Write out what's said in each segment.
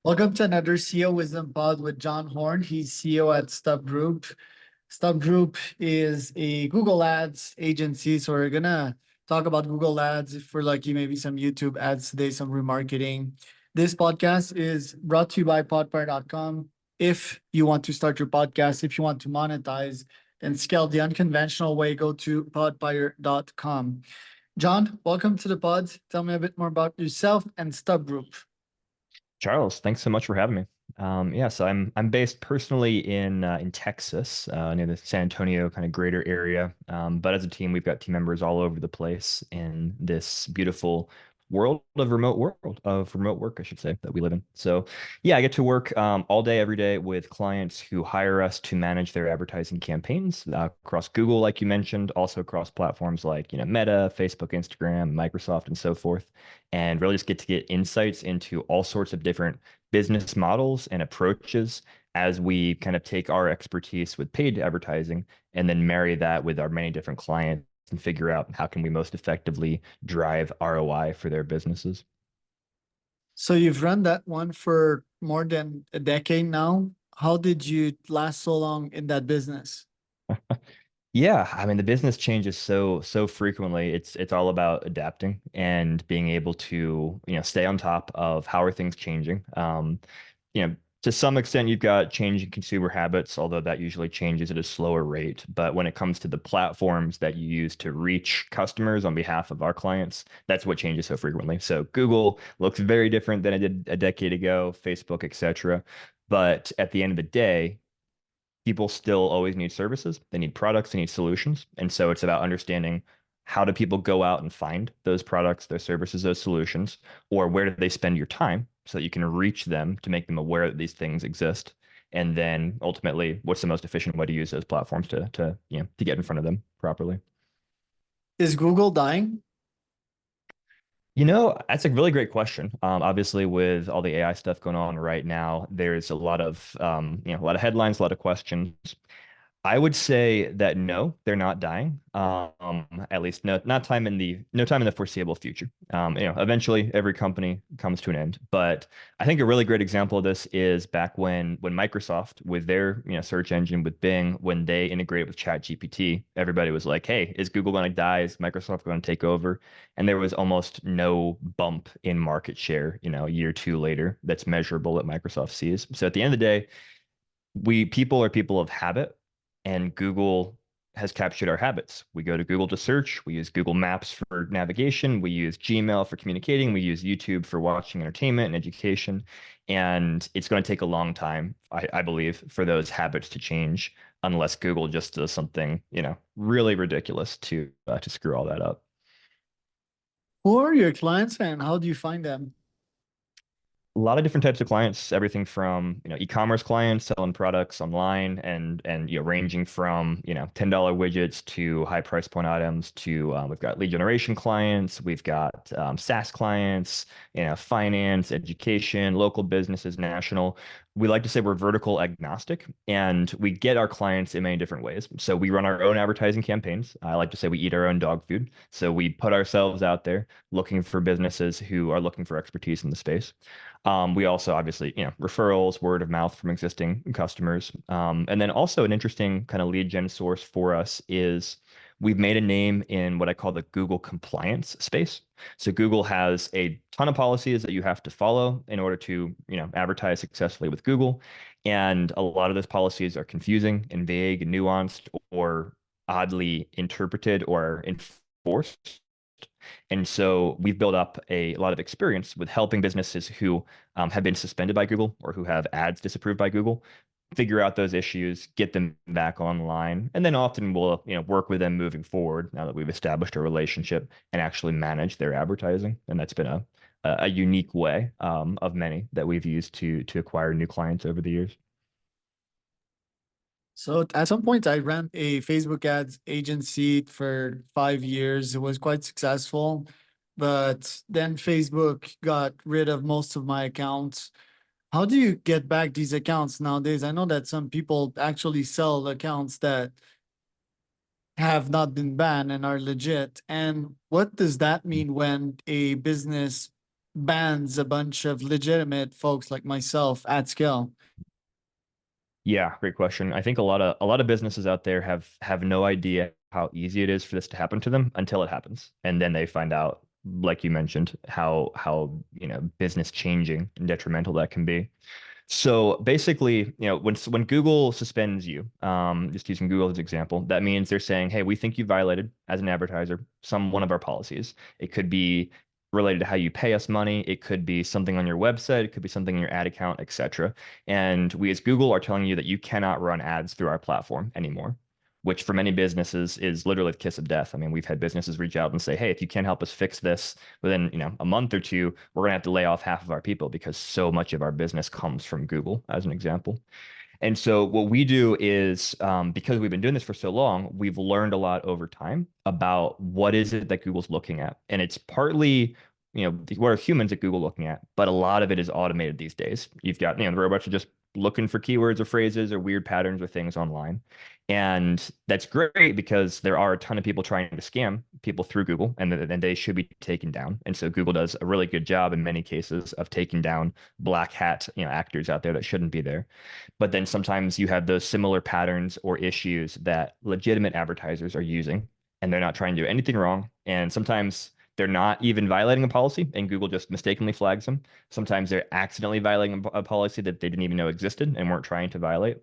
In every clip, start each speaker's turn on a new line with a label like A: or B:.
A: Welcome to another CEO Wisdom Pod with John Horn. He's CEO at Stubb Group. Stubb Group is a Google Ads agency. So we're gonna talk about Google Ads. If we're lucky, maybe some YouTube ads today, some remarketing. This podcast is brought to you by podpire.com. If you want to start your podcast, if you want to monetize and scale the unconventional way, go to podpire.com. John, welcome to the pod. Tell me a bit more about yourself and Stubb Group.
B: Charles, thanks so much for having me. So I'm based personally in Texas, near the San Antonio kind of greater area. But as a team, we've got team members all over the place in this beautiful world of remote work, I should say, that we live in. So yeah, I get to work all day, every day with clients who hire us to manage their advertising campaigns across Google, like you mentioned, also across platforms like Meta, Facebook, Instagram, Microsoft, and so forth, and really just get insights into all sorts of different business models and approaches as we kind of take our expertise with paid advertising and then marry that with our many different clients and figure out how can we most effectively drive ROI for their businesses.
A: So you've run that one for more than a decade now. How did you last so long in that business?
B: Yeah, I mean the business changes so frequently. It's all about adapting and being able to, stay on top of how are things changing. To some extent you've got changing consumer habits, although that usually changes at a slower rate. But when it comes to the platforms that you use to reach customers on behalf of our clients, that's what changes so frequently. So Google looks very different than it did a decade ago, Facebook, etc. But at the end of the day, people still always need services. They need products, they need solutions. And so it's about understanding how do people go out and find those products, those services, those solutions, or where do they spend your time so that you can reach them to make them aware that these things exist. And then ultimately, what's the most efficient way to use those platforms to get in front of them properly?
A: Is Google dying?
B: That's a really great question. Obviously, with all the AI stuff going on right now, there's a lot of a lot of headlines, a lot of questions. I would say that no, they're not dying. At least no time in the foreseeable future. Eventually every company comes to an end. But I think a really great example of this is back when Microsoft with their search engine with Bing, when they integrated with ChatGPT, everybody was like, "Hey, is Google going to die? Is Microsoft going to take over?" And there was almost no bump in market share, a year or two later that's measurable that Microsoft sees. So at the end of the day, we people are people of habit, and Google has captured our habits. We go to Google to search, we use Google Maps for navigation, we use Gmail for communicating, we use YouTube for watching entertainment and education. And it's going to take a long time, I believe, for those habits to change unless Google just does something, really ridiculous to screw all that up.
A: Who are your clients and how do you find them?
B: A lot of different types of clients, everything from e-commerce clients selling products online and ranging from $10 widgets to high price point items to we've got lead generation clients, we've got SaaS clients, finance, education, local businesses, national. We like to say we're vertical agnostic, and we get our clients in many different ways. So we run our own advertising campaigns. I like to say we eat our own dog food. So we put ourselves out there looking for businesses who are looking for expertise in the space. We also obviously, referrals, word of mouth from existing customers. And then also an interesting kind of lead gen source for us is we've made a name in what I call the Google compliance space. So Google has a ton of policies that you have to follow in order to, advertise successfully with Google. And a lot of those policies are confusing and vague and nuanced or oddly interpreted or enforced. And so we've built up a lot of experience with helping businesses who have been suspended by Google or who have ads disapproved by Google figure out those issues, get them back online, and then often we'll work with them moving forward now that we've established a relationship and actually manage their advertising. And that's been a unique way of many that we've used to acquire new clients over the years.
A: So at some point I ran a Facebook ads agency for 5 years. It was quite successful, but then Facebook got rid of most of my accounts. How do you get back these accounts nowadays? I know that some people actually sell accounts that have not been banned and are legit. And what does that mean when a business bans a bunch of legitimate folks like myself at scale?
B: Yeah, great question. I think a lot of businesses out there have no idea how easy it is for this to happen to them until it happens. And then they find out, like you mentioned, how, business changing and detrimental that can be. So basically, when Google suspends you, just using Google as an example, that means they're saying, "Hey, we think you violated as an advertiser some one of our policies." It could be related to how you pay us money. It could be something on your website. It could be something in your ad account, etc. And we as Google are telling you that you cannot run ads through our platform anymore, which for many businesses is literally the kiss of death. I mean, we've had businesses reach out and say, "Hey, if you can't help us fix this within, a month or two, we're gonna have to lay off half of our people because so much of our business comes from Google," as an example. And so what we do is, because we've been doing this for so long, we've learned a lot over time about what is it that Google's looking at. And it's partly, what are humans at Google looking at? But a lot of it is automated these days. You've got, the robots are just looking for keywords or phrases or weird patterns or things online. And that's great because there are a ton of people trying to scam people through Google, and they should be taken down. And so Google does a really good job in many cases of taking down black hat, actors out there that shouldn't be there. But then sometimes you have those similar patterns or issues that legitimate advertisers are using, and they're not trying to do anything wrong. And sometimes they're not even violating a policy, and Google just mistakenly flags them. Sometimes they're accidentally violating a policy that they didn't even know existed and weren't trying to violate.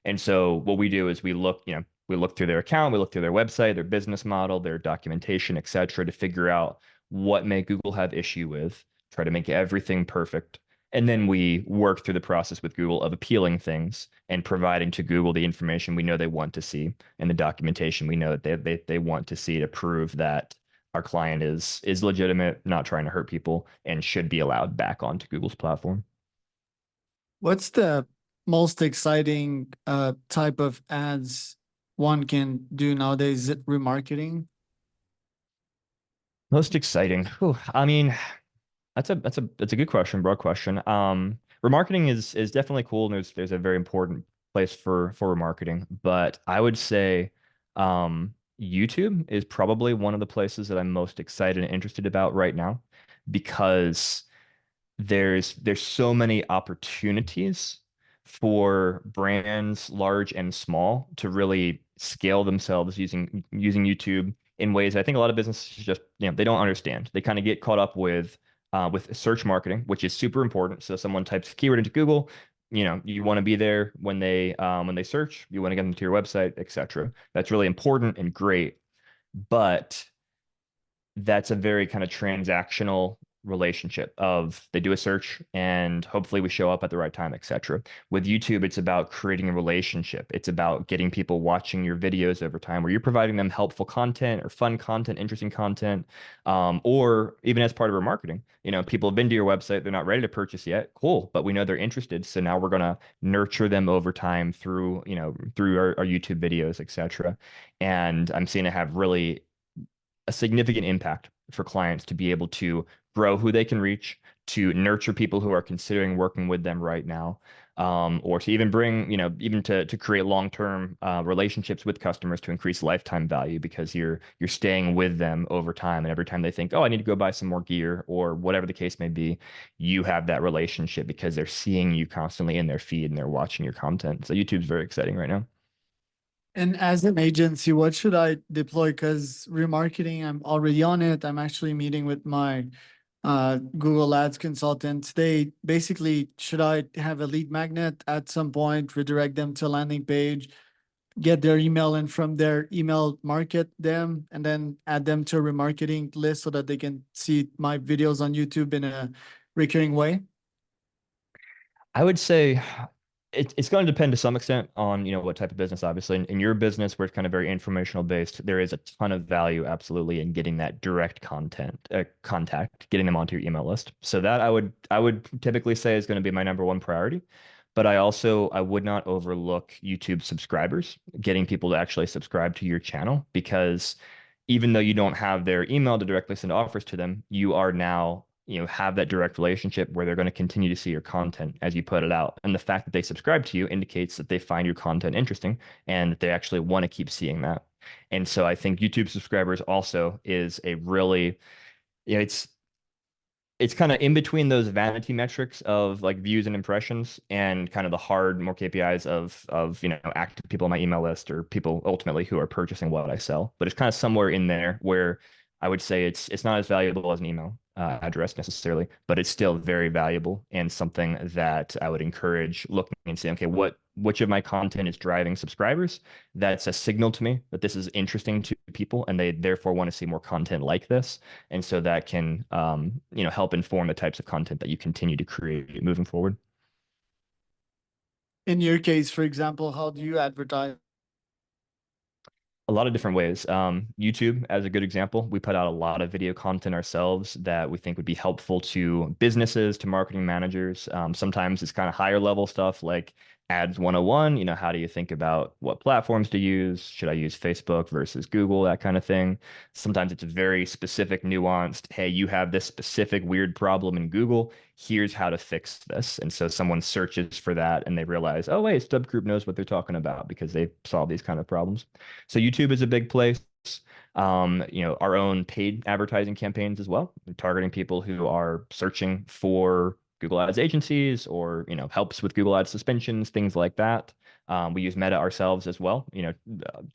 B: And so what we do is we look through their account, we look through their website, their business model, their documentation, et cetera, to figure out what may Google have issue with, try to make everything perfect. And then we work through the process with Google of appealing things and providing to Google the information we know they want to see and the documentation we know that they want to see to prove that our client is legitimate, not trying to hurt people, and should be allowed back onto Google's platform.
A: What's the most exciting type of ads one can do nowadays? Is it
B: Most exciting. Whew, I mean, that's a good question, broad question. Remarketing is definitely cool, and there's a very important place for remarketing. But I would say YouTube is probably one of the places that I'm most excited and interested about right now because there's so many opportunities for brands large and small to really scale themselves using YouTube in ways I think a lot of businesses just, they don't understand. They kind of get caught up with search marketing, which is super important. So someone types a keyword into Google, you want to be there when they search, you want to get them to your website, etc. That's really important and great, but that's a very kind of transactional relationship of they do a search and hopefully we show up at the right time, etc. With YouTube, it's about creating a relationship. It's about getting people watching your videos over time where you're providing them helpful content or fun content, interesting content, or even as part of our marketing. People have been to your website, they're not ready to purchase yet. Cool, but we know they're interested. So now we're gonna nurture them over time through our YouTube videos, etc. And I'm seeing it have really a significant impact for clients to be able to grow who they can reach, to nurture people who are considering working with them right now, or to even bring, even to create long-term relationships with customers to increase lifetime value because you're staying with them over time. And every time they think, oh, I need to go buy some more gear or whatever the case may be, you have that relationship because they're seeing you constantly in their feed and they're watching your content. So YouTube's very exciting right now.
A: And as an agency, what should I deploy? Because remarketing, I'm already on it. I'm actually meeting with my Google Ads consultant. They basically, should I have a lead magnet at some point, redirect them to a landing page, get their email, and from their email market them, and then add them to a remarketing list so that they can see my videos on YouTube in a recurring way?
B: I would say it's going to depend to some extent on, what type of business, obviously. In your business, where it's kind of very informational based, there is a ton of value absolutely in getting that direct contact, getting them onto your email list. So that I would typically say is going to be my number one priority. But I would not overlook YouTube subscribers, getting people to actually subscribe to your channel because even though you don't have their email to directly send offers to them, you are now, have that direct relationship where they're going to continue to see your content as you put it out. And the fact that they subscribe to you indicates that they find your content interesting and that they actually want to keep seeing that. And so I think YouTube subscribers also is a really, it's it's kind of in between those vanity metrics of like views and impressions and kind of the hard, more KPIs of active people on my email list or people ultimately who are purchasing what I sell. But it's kind of somewhere in there where I would say it's not as valuable as an email address necessarily, but it's still very valuable and something that I would encourage looking and saying, okay, which of my content is driving subscribers? That's a signal to me that this is interesting to people and they therefore want to see more content like this. And so that can help inform the types of content that you continue to create moving forward.
A: In your case, for example, how do you advertise?
B: A lot of different ways. YouTube, as a good example, we put out a lot of video content ourselves that we think would be helpful to businesses, to marketing managers. Sometimes it's kind of higher level stuff like ads 101. How do you think about what platforms to use? Should I use Facebook versus Google? That kind of thing. Sometimes it's very specific, nuanced. Hey, you have this specific weird problem in Google. Here's how to fix this. And so someone searches for that and they realize, oh, wait, Stubb Group knows what they're talking about because they solve these kind of problems. So YouTube is a big place. Our own paid advertising campaigns as well, targeting people who are searching for Google Ads agencies or, helps with Google Ads suspensions, things like that. We use Meta ourselves as well,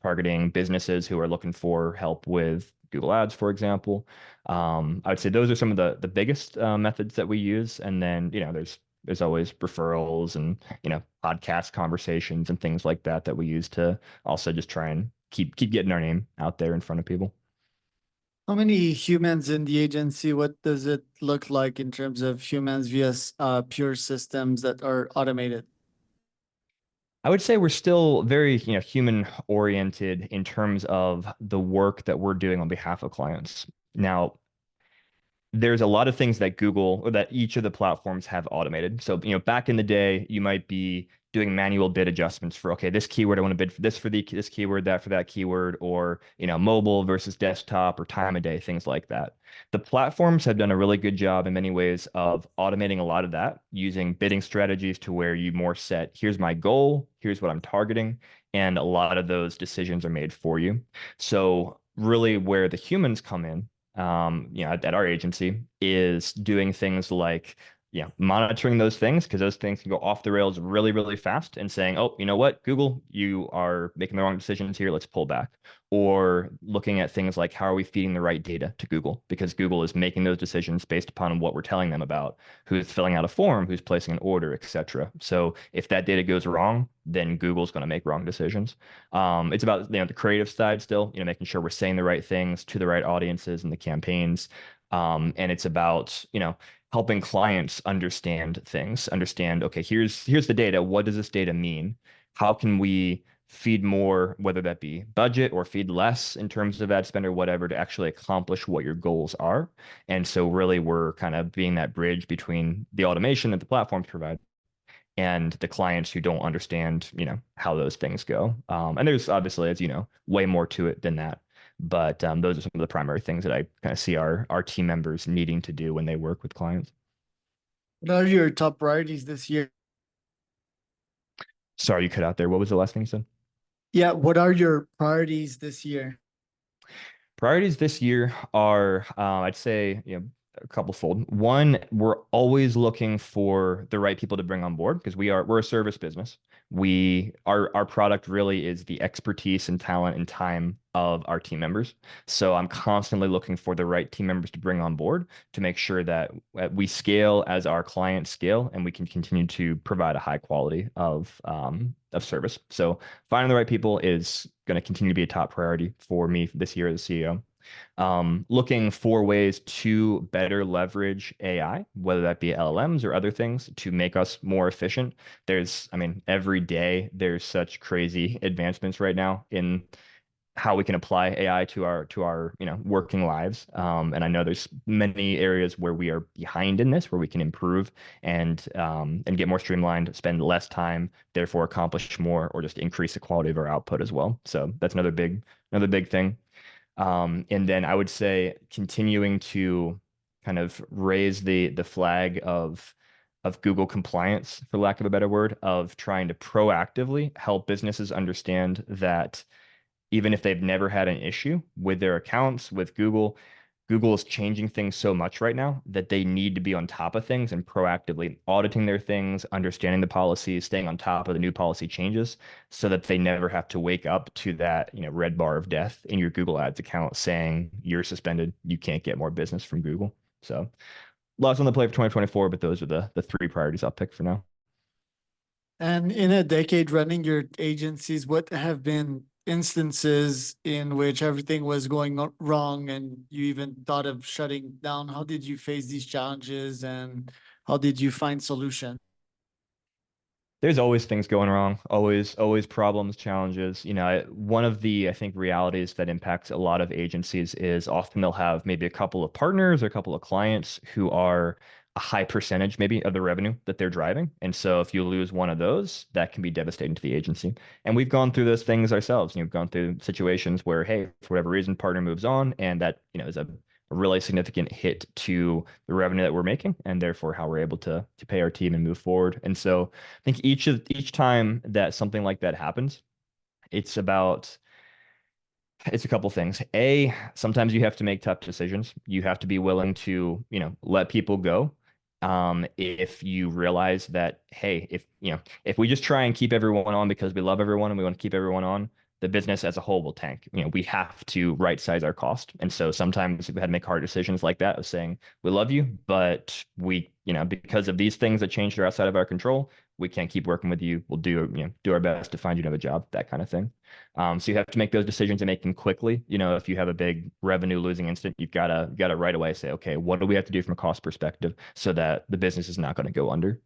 B: targeting businesses who are looking for help with Google Ads, for example. I would say those are some of the biggest methods that we use. And then, there's always referrals and, podcast conversations and things like that that we use to also just try and keep getting our name out there in front of people.
A: How many humans in the agency? What does it look like in terms of humans vs pure systems that are automated?
B: I would say we're still very, human oriented in terms of the work that we're doing on behalf of clients. Now, there's a lot of things that Google or that each of the platforms have automated. So, back in the day, you might be doing manual bid adjustments for, okay, this keyword, I want to bid for this this keyword, that for that keyword, or, mobile versus desktop or time of day, things like that. The platforms have done a really good job in many ways of automating a lot of that using bidding strategies to where you more set, here's my goal, here's what I'm targeting, and a lot of those decisions are made for you. So really where the humans come in at our agency is doing things like, monitoring those things because those things can go off the rails really, really fast and saying, oh, you know what, Google, you are making the wrong decisions here. Let's pull back. Or looking at things like how are we feeding the right data to Google because Google is making those decisions based upon what we're telling them about, who's filling out a form, who's placing an order, etc. So if that data goes wrong, then Google's going to make wrong decisions. It's about the creative side still, making sure we're saying the right things to the right audiences and the campaigns. And it's about, helping clients understand things, understand, okay, here's the data. What does this data mean? How can we feed more, whether that be budget or feed less in terms of ad spend or whatever, to actually accomplish what your goals are? And so really we're kind of being that bridge between the automation that the platforms provide and the clients who don't understand, how those things go. And there's obviously, as you know, way more to it than that. But those are some of the primary things that I kind of see our team members needing to do when they work with clients.
A: What are your top priorities this year?
B: Sorry, you cut out there. What was the last thing you said?
A: Yeah, what are your priorities this year?
B: Priorities this year are, I'd say, a couple fold. One, we're always looking for the right people to bring on board because we're a service business. Our product really is the expertise and talent and time of our team members. So I'm constantly looking for the right team members to bring on board to make sure that we scale as our clients scale and we can continue to provide a high quality of service. So finding the right people is going to continue to be a top priority for me this year as a CEO. Looking for ways to better leverage AI, whether that be LLMs or other things, to make us more efficient. Every day there's such crazy advancements right now in how we can apply AI to our working lives. And I know there's many areas where we are behind in this, where we can improve and get more streamlined, spend less time, therefore accomplish more, or just increase the quality of our output as well. So that's another big thing. And then I would say continuing to kind of raise the flag of Google compliance, for lack of a better word, of trying to proactively help businesses understand that even if they've never had an issue with their accounts with Google, Google is changing things so much right now that they need to be on top of things and proactively auditing their things, understanding the policies, staying on top of the new policy changes so that they never have to wake up to that, red bar of death in your Google Ads account saying you're suspended, you can't get more business from Google. So lots on the plate for 2024, but those are the three priorities I'll pick for now.
A: And in a decade running your agencies, what have been instances in which everything was going wrong and you even thought of shutting down? How did you face these challenges and how did you find solutions?
B: There's always things going wrong, always problems, challenges. One of the, I think, realities that impacts a lot of agencies is often they'll have maybe a couple of partners or a couple of clients who are a high percentage maybe of the revenue that they're driving. And so if you lose one of those, that can be devastating to the agency. And we've gone through those things ourselves. We've gone through situations where, hey, for whatever reason, partner moves on, and that, is a really significant hit to the revenue that we're making and therefore how we're able to pay our team and move forward. And so I think each time that something like that happens, it's about it's a couple things. A, sometimes you have to make tough decisions. You have to be willing to, let people go. If you realize that, hey, if we just try and keep everyone on because we love everyone and we want to keep everyone on, the business as a whole will tank. We have to right size our cost. And so sometimes we had to make hard decisions like that of saying, we love you, but we, because of these things that changed are outside of our control, we can't keep working with you. We'll do our best to find you another job, that kind of thing. So you have to make those decisions and make them quickly. If you have a big revenue losing incident, you've got to right away say, okay, what do we have to do from a cost perspective so that the business is not going to go under?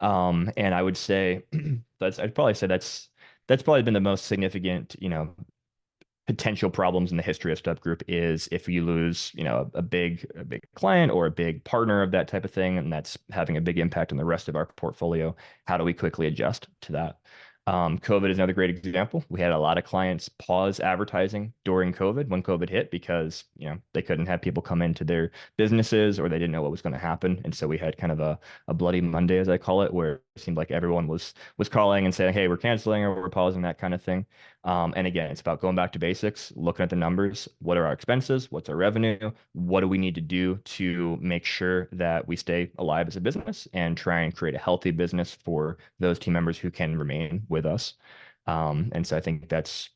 B: And I would say I'd probably say that's probably been the most significant, potential problems in the history of Stubb Group is if you lose, a big client or a big partner of that type of thing, and that's having a big impact on the rest of our portfolio. How do we quickly adjust to that? COVID is another great example. We had a lot of clients pause advertising during COVID when COVID hit because, they couldn't have people come into their businesses or they didn't know what was going to happen. And so we had kind of a bloody Monday, as I call it, where it seemed like everyone was calling and saying, hey, we're canceling or we're pausing, that kind of thing. And again, it's about going back to basics, looking at the numbers. What are our expenses? What's our revenue? What do we need to do to make sure that we stay alive as a business and try and create a healthy business for those team members who can remain with us? And so I think that's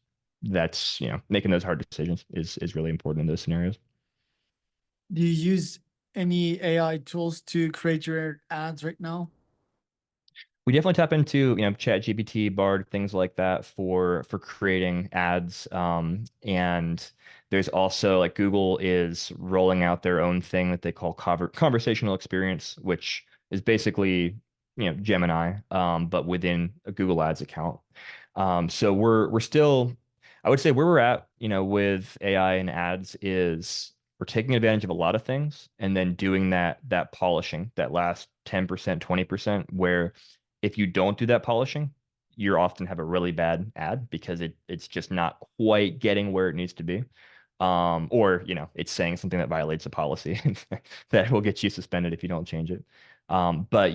B: making those hard decisions is really important in those scenarios.
A: Do you use any AI tools to create your ads right now?
B: We definitely tap into, ChatGPT, Bard, things like that for creating ads. And there's also like Google is rolling out their own thing that they call conversational experience, which is basically, Gemini, but within a Google Ads account. So we're still, I would say where we're at, with AI and ads is we're taking advantage of a lot of things and then doing that polishing, that last 10%, 20%, where if you don't do that polishing, you often have a really bad ad because it's just not quite getting where it needs to be. Or, it's saying something that violates a policy that will get you suspended if you don't change it. But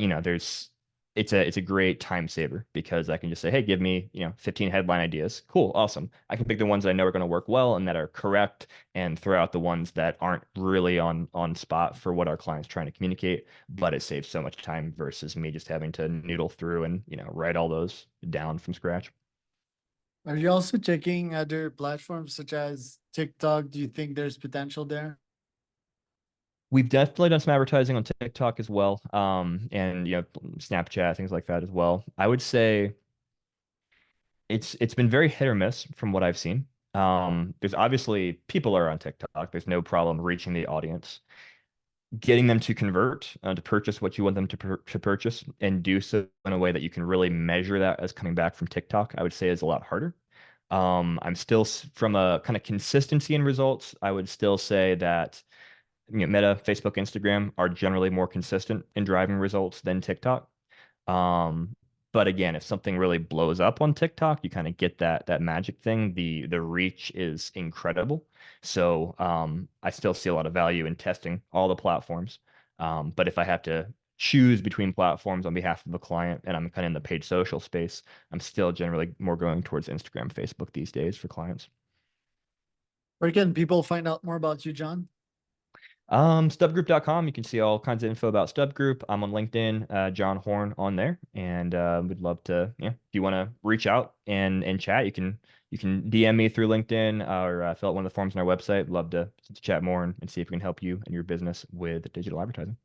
B: it's a great time saver because I can just say, hey, give me, 15 headline ideas. Cool, awesome. I can pick the ones that I know are going to work well and that are correct and throw out the ones that aren't really on spot for what our client's trying to communicate, but it saves so much time versus me just having to noodle through and, write all those down from scratch.
A: Are you also checking other platforms such as TikTok? Do you think there's potential there?
B: We've definitely done some advertising on TikTok as well, and Snapchat, things like that as well. I would say it's been very hit or miss from what I've seen. There's obviously people are on TikTok. There's no problem reaching the audience, getting them to convert to purchase what you want them to purchase, and do so in a way that you can really measure that as coming back from TikTok. I would say is a lot harder. I'm still from a kind of consistency in results. I would still say that Meta, Facebook, Instagram are generally more consistent in driving results than TikTok. Um, but again, if something really blows up on TikTok, you kind of get that magic thing. The reach is incredible. So I still see a lot of value in testing all the platforms. But if I have to choose between platforms on behalf of a client and I'm kind of in the paid social space, I'm still generally more going towards Instagram, Facebook these days for clients.
A: Where can people find out more about you, John?
B: Stubbgroup.com. You can see all kinds of info about Stubb Group. I'm on LinkedIn, John Horn on there, and would love to, yeah, if you want to reach out and chat, you can DM me through LinkedIn or fill out one of the forms on our website. Love to chat more and see if we can help you and your business with digital advertising.